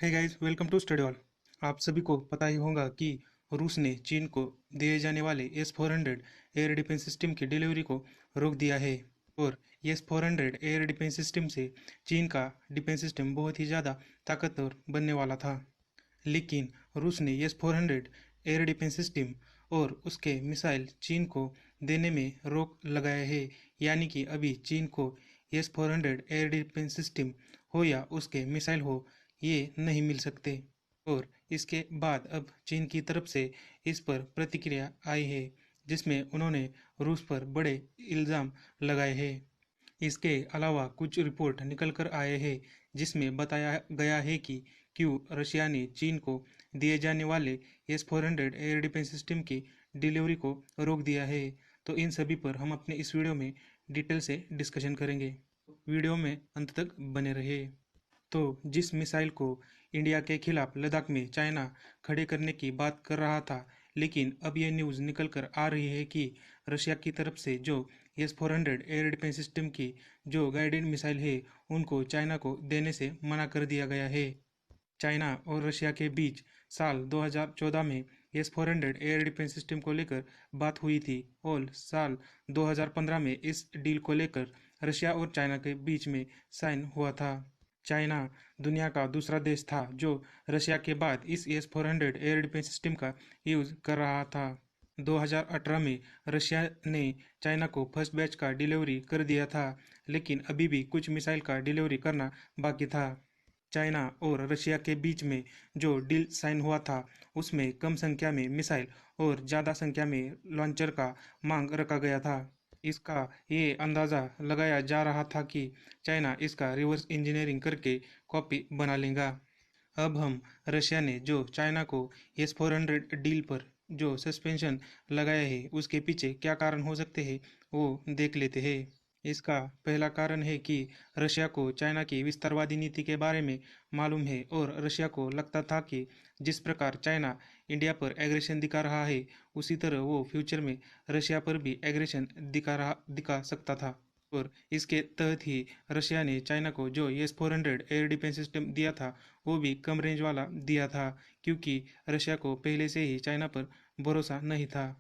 Hey guys, welcome to study hall. आप सभी को पता ही होगा कि रूस ने चीन को दिए जाने वाले S-400 एयर डिफेंस सिस्टम की डिलीवरी को रोक दिया है। और S-400 एयर डिफेंस सिस्टम से चीन का डिफेंस सिस्टम बहुत ही ज़्यादा ताकतवर बनने वाला था। लेकिन रूस ने S-400 एयर डिफेंस सिस्टम और उसके मिसाइल चीन को देने में रोक लगाया है। यानी कि अभी चीन को S-400 एयर डिफेंस सिस्टम हो या उसके मिसाइल हो, ये नहीं मिल सकते। और इसके बाद अब चीन की तरफ से इस पर प्रतिक्रिया आई है, जिसमें उन्होंने रूस पर बड़े इल्ज़ाम लगाए हैं। इसके अलावा कुछ रिपोर्ट निकल कर आए हैं, जिसमें बताया गया है कि क्यों रशिया ने चीन को दिए जाने वाले S-400 एयर डिफेंस सिस्टम की डिलीवरी को रोक दिया है। तो इन सभी पर हम अपने इस वीडियो में डिटेल से डिस्कशन करेंगे। वीडियो में अंत तक बने रहे। तो जिस मिसाइल को इंडिया के खिलाफ लद्दाख में चाइना खड़े करने की बात कर रहा था, लेकिन अब यह न्यूज़ निकल कर आ रही है कि रशिया की तरफ से जो S-400 एयर डिफेंस सिस्टम की जो गाइडेड मिसाइल है, उनको चाइना को देने से मना कर दिया गया है। चाइना और रशिया के बीच साल 2014 में S-400 एयर डिफेंस सिस्टम को लेकर बात हुई थी और साल 2015 में इस डील को लेकर रशिया और चाइना के बीच में साइन हुआ था। चाइना दुनिया का दूसरा देश था जो रशिया के बाद इस S-400 एयर डिफेंस सिस्टम का यूज़ कर रहा था। 2018 में रशिया ने चाइना को फर्स्ट बैच का डिलीवरी कर दिया था, लेकिन अभी भी कुछ मिसाइल का डिलीवरी करना बाकी था। चाइना और रशिया के बीच में जो डील साइन हुआ था, उसमें कम संख्या में मिसाइल और ज़्यादा संख्या में लॉन्चर का मांग रखा गया था। इसका ये अंदाज़ा लगाया जा रहा था कि चाइना इसका रिवर्स इंजीनियरिंग करके कॉपी बना लेगा। अब हम रशिया ने जो चाइना को S-400 डील पर जो सस्पेंशन लगाया है, उसके पीछे क्या कारण हो सकते हैं, वो देख लेते हैं। इसका पहला कारण है कि रशिया को चाइना की विस्तारवादी नीति के बारे में मालूम है और रशिया को लगता था कि जिस प्रकार चाइना इंडिया पर एग्रेशन दिखा रहा है, उसी तरह वो फ्यूचर में रशिया पर भी एग्रेशन दिखा सकता था। और इसके तहत ही रशिया ने चाइना को जो S-400 एयर डिफेंस सिस्टम दिया था, वो भी कम रेंज वाला दिया था, क्योंकि रशिया को पहले से ही चाइना पर भरोसा नहीं था।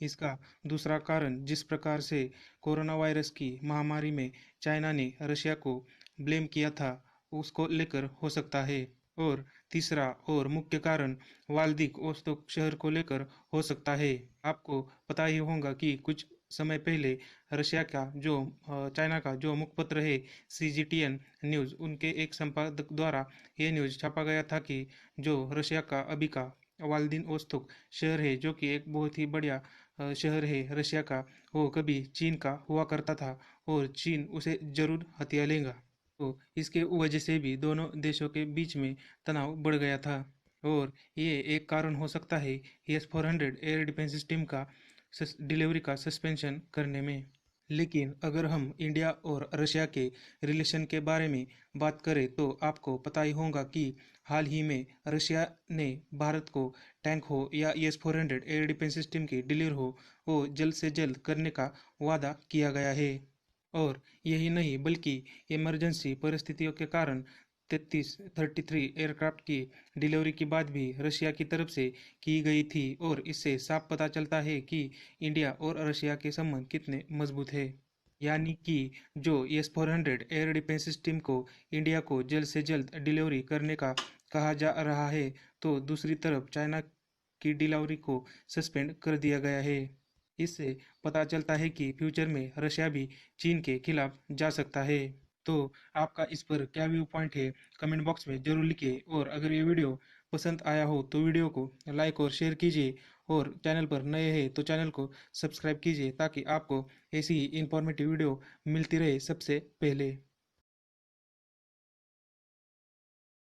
इसका दूसरा कारण जिस प्रकार से कोरोना वायरस की महामारी में चाइना ने रशिया को ब्लेम किया था, उसको लेकर हो सकता है। और तीसरा और मुख्य कारण वाल्दिक ओस्तोक शहर को लेकर हो सकता है। आपको पता ही होगा कि कुछ समय पहले रशिया का जो चाइना का जो मुखपत्र है CGTN न्यूज़, उनके एक संपादक द्वारा ये न्यूज़ छापा गया था कि जो रशिया का अभी का वाल्दिन ओस्तोक शहर है, जो कि एक बहुत ही बढ़िया शहर है रशिया का, वो कभी चीन का हुआ करता था और चीन उसे जरूर हथिया लेगा। तो इसके वजह से भी दोनों देशों के बीच में तनाव बढ़ गया था। और ये एक कारण हो सकता है S-400 एयर डिफेंस सिस्टम का डिलीवरी का सस्पेंशन करने में। लेकिन अगर हम इंडिया और रशिया के रिलेशन के बारे में बात करें, तो आपको पता ही होगा कि हाल ही में रशिया ने भारत को टैंक हो या S-400 एयर डिफेंस सिस्टम की डिलीवर हो, वो जल्द से जल्द करने का वादा किया गया है। और यही नहीं, बल्कि इमरजेंसी परिस्थितियों के कारण 33 एयरक्राफ्ट की डिलीवरी के बाद भी रशिया की तरफ से की गई थी। और इससे साफ पता चलता है कि इंडिया और रशिया के संबंध कितने मजबूत है। यानी कि जो S-400 एयर डिफेंस सिस्टम को इंडिया को जल्द से जल्द डिलीवरी करने का कहा जा रहा है, तो दूसरी तरफ चाइना की डिलीवरी को सस्पेंड कर दिया गया है। इससे पता चलता है कि फ्यूचर में रशिया भी चीन के खिलाफ जा सकता है। तो आपका इस पर क्या व्यू पॉइंट है, कमेंट बॉक्स में जरूर लिखिए। और अगर ये वीडियो पसंद आया हो तो वीडियो को लाइक और शेयर कीजिए, और चैनल पर नए हैं तो चैनल को सब्सक्राइब कीजिए, ताकि आपको ऐसी ही इंफॉर्मेटिव वीडियो मिलती रहे सबसे पहले।